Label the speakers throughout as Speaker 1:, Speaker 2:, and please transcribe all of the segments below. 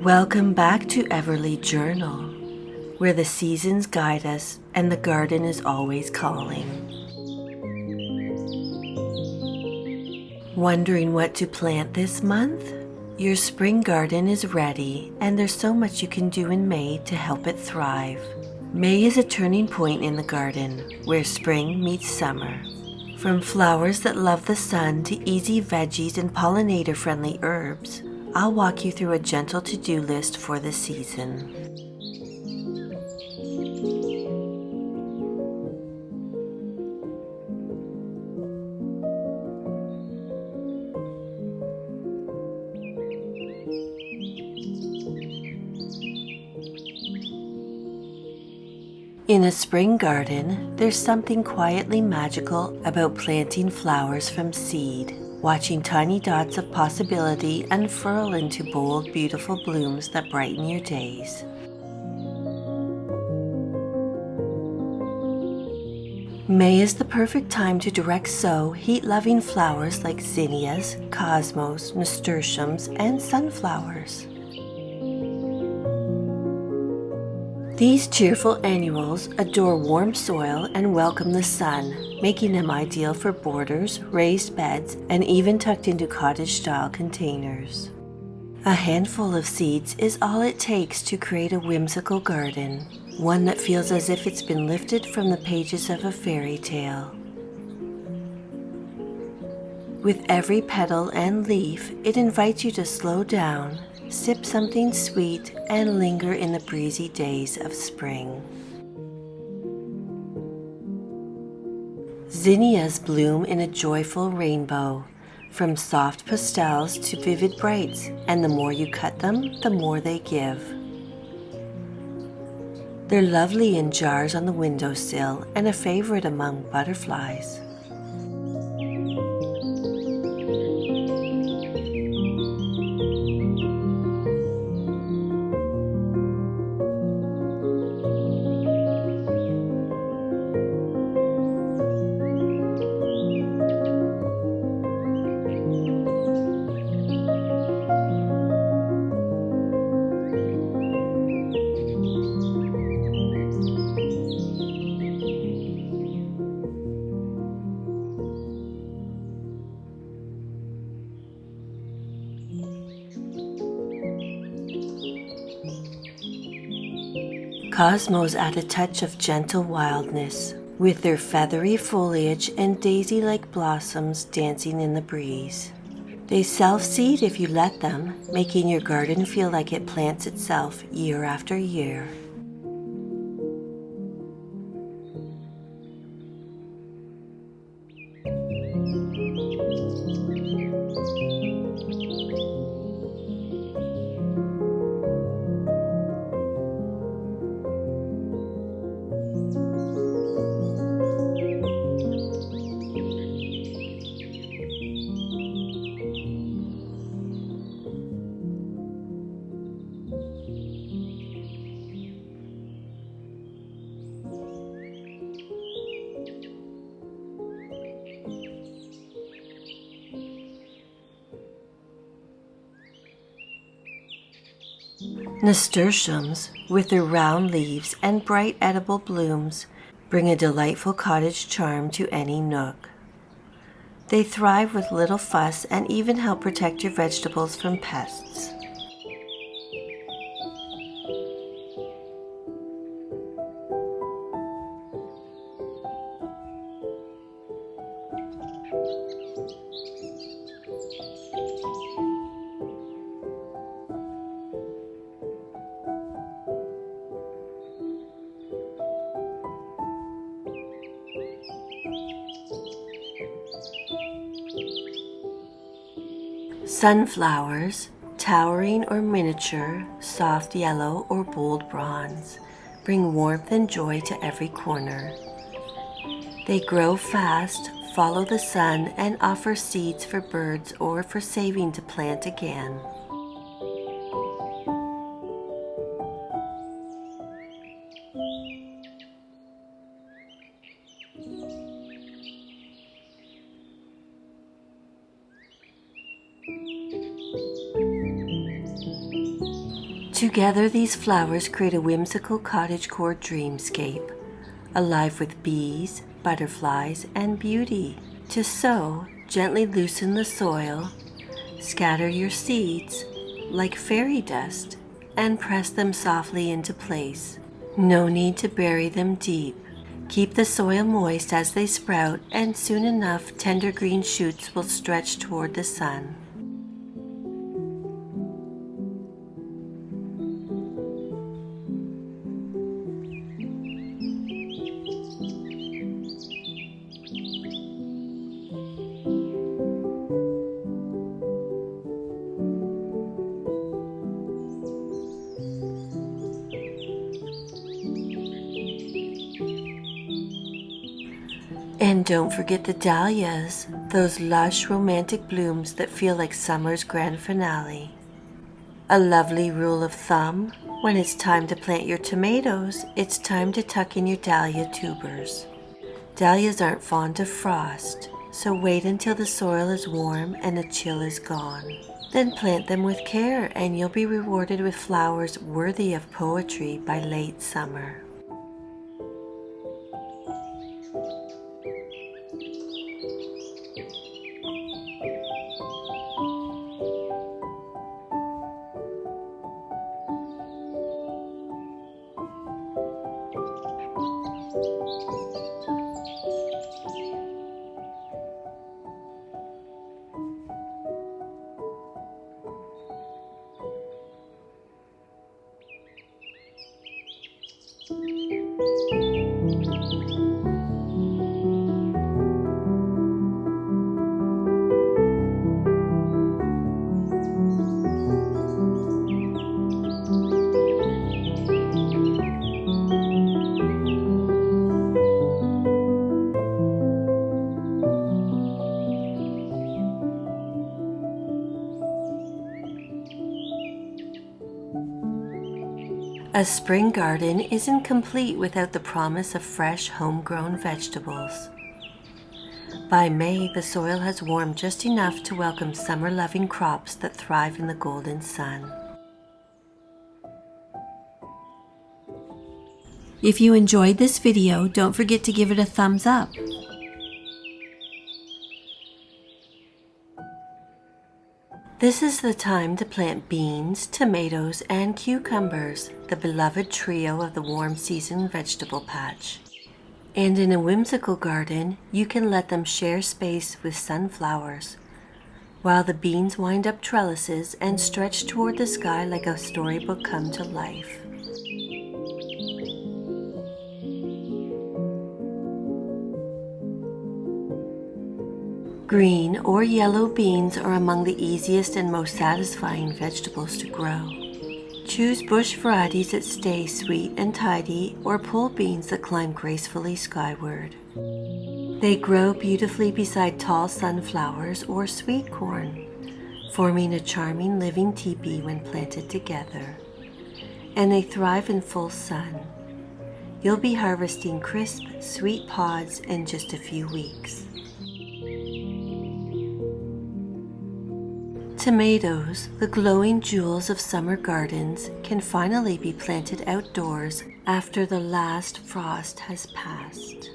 Speaker 1: Welcome back to Everly Journal, where the seasons guide us and the garden is always calling. Wondering what to plant this month? Your spring garden is ready, and there's so much you can do in May to help it thrive. May is a turning point in the garden, where spring meets summer. From flowers that love the sun to easy veggies and pollinator-friendly herbs, I'll walk you through a gentle to-do list for the season. In a spring garden, there's something quietly magical about planting flowers from seed, watching tiny dots of possibility unfurl into bold, beautiful blooms that brighten your days. May is the perfect time to direct sow heat-loving flowers like zinnias, cosmos, nasturtiums, and sunflowers. These cheerful annuals adore warm soil and welcome the sun, making them ideal for borders, raised beds, and even tucked into cottage-style containers. A handful of seeds is all it takes to create a whimsical garden, one that feels as if it's been lifted from the pages of a fairy tale. With every petal and leaf, it invites you to slow down, sip something sweet, and linger in the breezy days of spring. Zinnias bloom in a joyful rainbow, from soft pastels to vivid brights, and the more you cut them, the more they give. They're lovely in jars on the windowsill and a favorite among butterflies. Cosmos add a touch of gentle wildness, with their feathery foliage and daisy-like blossoms dancing in the breeze. They self-seed if you let them, making your garden feel like it plants itself year after year. Nasturtiums, with their round leaves and bright edible blooms, bring a delightful cottage charm to any nook. They thrive with little fuss and even help protect your vegetables from pests. Sunflowers, towering or miniature, soft yellow or bold bronze, bring warmth and joy to every corner. They grow fast, follow the sun, and offer seeds for birds or for saving to plant again. Together, these flowers create a whimsical cottagecore dreamscape, alive with bees, butterflies, and beauty. To sow, gently loosen the soil, scatter your seeds like fairy dust, and press them softly into place. No need to bury them deep. Keep the soil moist as they sprout, and soon enough, tender green shoots will stretch toward the sun. And don't forget the dahlias, those lush romantic blooms that feel like summer's grand finale. A lovely rule of thumb: when it's time to plant your tomatoes, it's time to tuck in your dahlia tubers. Dahlias aren't fond of frost, so wait until the soil is warm and the chill is gone. Then plant them with care, and you'll be rewarded with flowers worthy of poetry by late summer. A spring garden isn't complete without the promise of fresh, homegrown vegetables. By May, the soil has warmed just enough to welcome summer-loving crops that thrive in the golden sun. If you enjoyed this video, don't forget to give it a thumbs up. This is the time to plant beans, tomatoes, and cucumbers, the beloved trio of the warm season vegetable patch. And in a whimsical garden, you can let them share space with sunflowers, while the beans wind up trellises and stretch toward the sky like a storybook come to life. Green or yellow beans are among the easiest and most satisfying vegetables to grow. Choose bush varieties that stay sweet and tidy, or pole beans that climb gracefully skyward. They grow beautifully beside tall sunflowers or sweet corn, forming a charming living teepee when planted together. And they thrive in full sun. You'll be harvesting crisp, sweet pods in just a few weeks. Tomatoes, the glowing jewels of summer gardens, can finally be planted outdoors after the last frost has passed.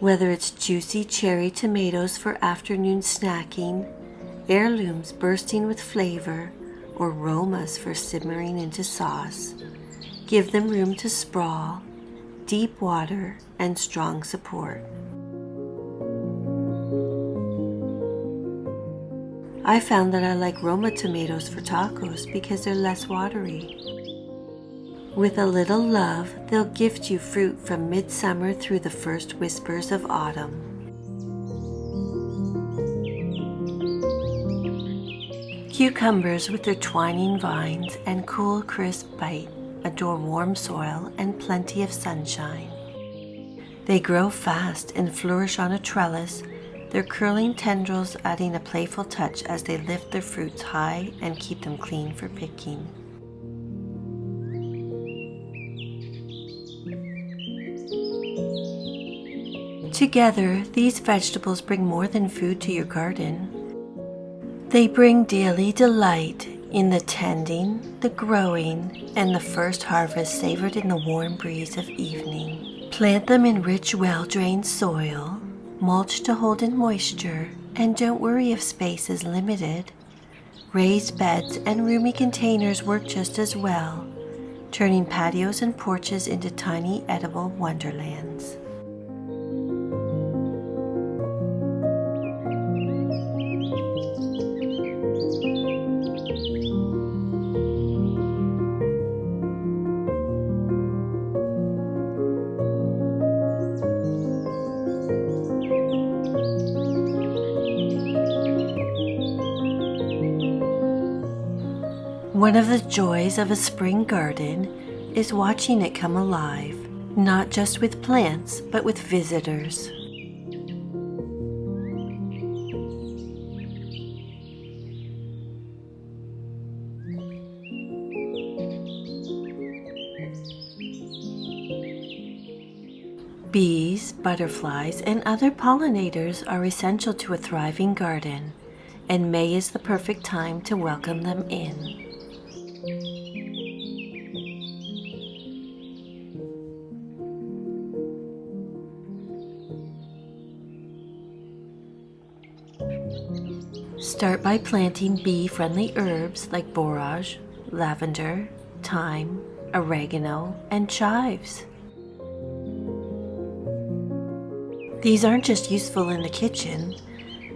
Speaker 1: Whether it's juicy cherry tomatoes for afternoon snacking, heirlooms bursting with flavor, or Romas for simmering into sauce, give them room to sprawl, deep water, and strong support. I found that I like Roma tomatoes for tacos because they're less watery. With a little love, they'll gift you fruit from midsummer through the first whispers of autumn. Cucumbers with their twining vines and cool, crisp bite adore warm soil and plenty of sunshine. They grow fast and flourish on a trellis, their curling tendrils adding a playful touch as they lift their fruits high and keep them clean for picking. Together, these vegetables bring more than food to your garden. They bring daily delight, In the tending, the growing, and the first harvest savored in the warm breeze of evening. Plant them in rich, well-drained soil, mulch to hold in moisture, and don't worry if space is limited. Raised beds and roomy containers work just as well, turning patios and porches into tiny edible wonderlands. One of the joys of a spring garden is watching it come alive, not just with plants, but with visitors. Bees, butterflies, and other pollinators are essential to a thriving garden, and May is the perfect time to welcome them in. Start by planting bee-friendly herbs like borage, lavender, thyme, oregano, and chives. These aren't just useful in the kitchen,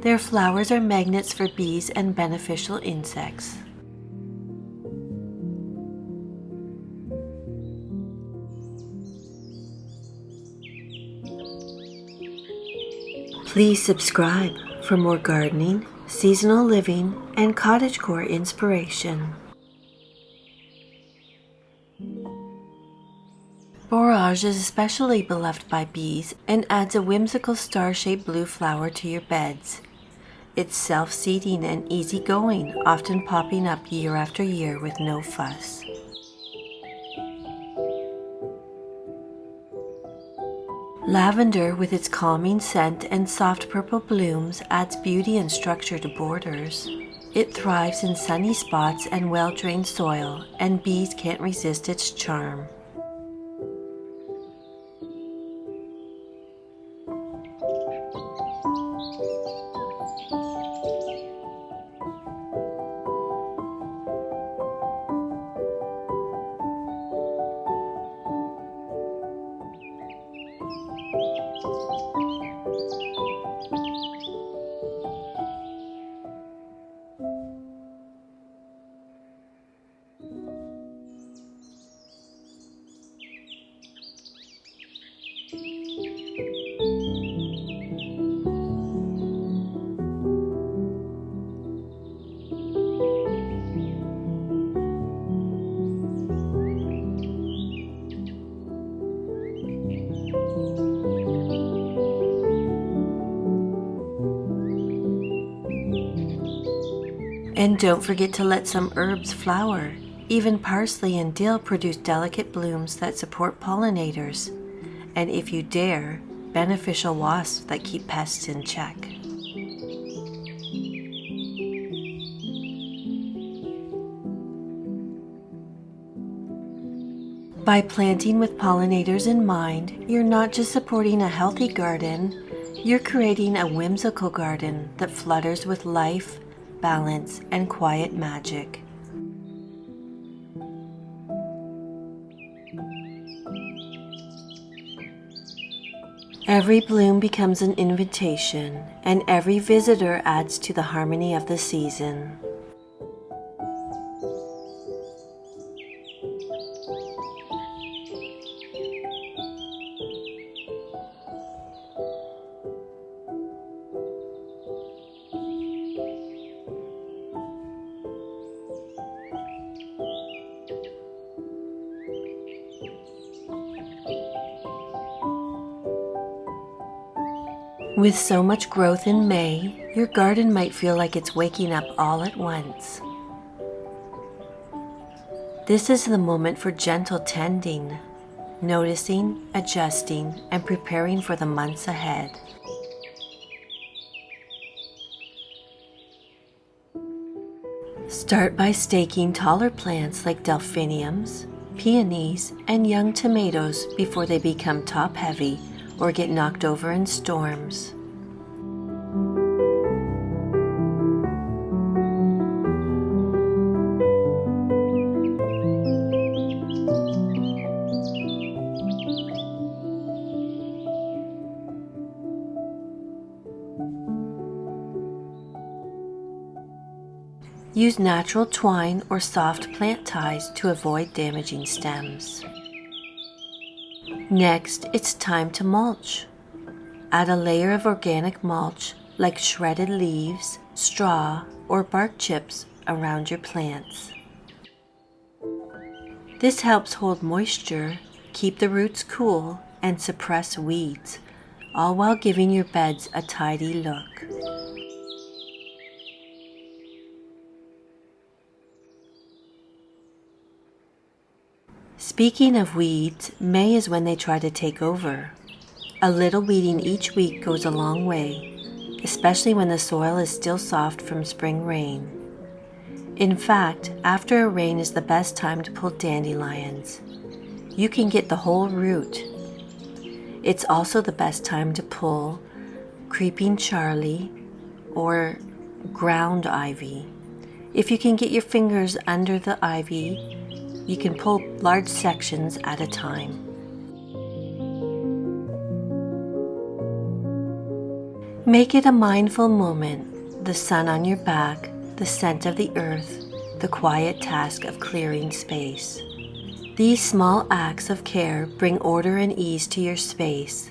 Speaker 1: their flowers are magnets for bees and beneficial insects. Please subscribe for more gardening, seasonal living, and cottagecore inspiration. Borage is especially beloved by bees and adds a whimsical star-shaped blue flower to your beds. It's self-seeding and easygoing, often popping up year after year with no fuss. Lavender, with its calming scent and soft purple blooms, adds beauty and structure to borders. It thrives in sunny spots and well-drained soil, and bees can't resist its charm. And don't forget to let some herbs flower. Even parsley and dill produce delicate blooms that support pollinators, and if you dare, beneficial wasps that keep pests in check. By planting with pollinators in mind, you're not just supporting a healthy garden, you're creating a whimsical garden that flutters with life, balance, and quiet magic. Every bloom becomes an invitation, and every visitor adds to the harmony of the season. With so much growth in May, your garden might feel like it's waking up all at once. This is the moment for gentle tending, noticing, adjusting, and preparing for the months ahead. Start by staking taller plants like delphiniums, peonies, and young tomatoes before they become top-heavy or get knocked over in storms. Use natural twine or soft plant ties to avoid damaging stems. Next, it's time to mulch. Add a layer of organic mulch like shredded leaves, straw, or bark chips around your plants. This helps hold moisture, keep the roots cool, and suppress weeds, all while giving your beds a tidy look. Speaking of weeds, May is when they try to take over. A little weeding each week goes a long way, especially when the soil is still soft from spring rain. In fact, after a rain is the best time to pull dandelions. You can get the whole root. It's also the best time to pull creeping Charlie or ground ivy. If you can get your fingers under the ivy, you can pull large sections at a time. Make it a mindful moment, the sun on your back, the scent of the earth, the quiet task of clearing space. These small acts of care bring order and ease to your space,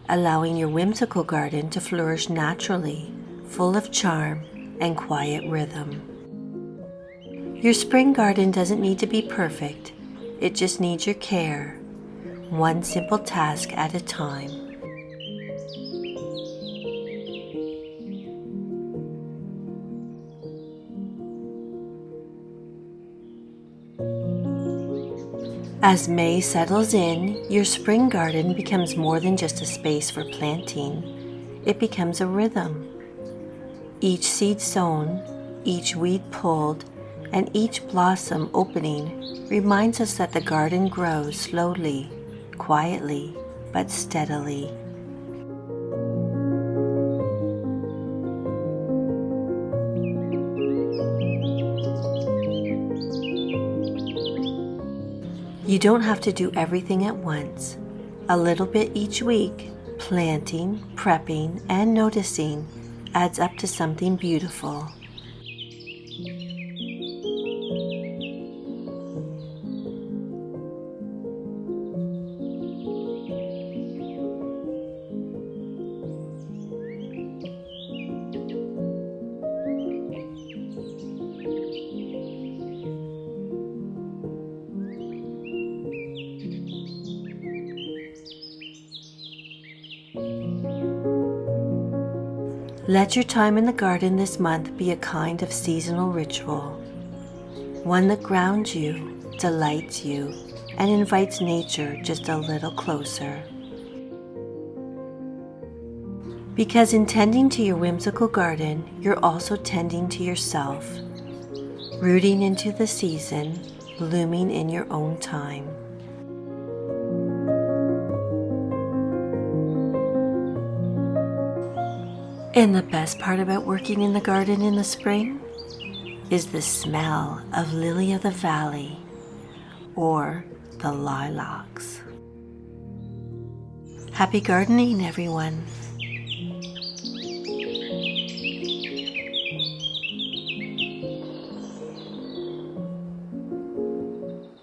Speaker 1: allowing your whimsical garden to flourish naturally, full of charm and quiet rhythm. Your spring garden doesn't need to be perfect, it just needs your care, one simple task at a time. As May settles in, your spring garden becomes more than just a space for planting. It becomes a rhythm. Each seed sown, each weed pulled, and each blossom opening reminds us that the garden grows slowly, quietly, but steadily. You don't have to do everything at once. A little bit each week, planting, prepping, and noticing adds up to something beautiful. Let your time in the garden this month be a kind of seasonal ritual, one that grounds you, delights you, and invites nature just a little closer. Because in tending to your whimsical garden, you're also tending to yourself, rooting into the season, blooming in your own time. And the best part about working in the garden in the spring is the smell of lily of the valley or the lilacs. Happy gardening, everyone.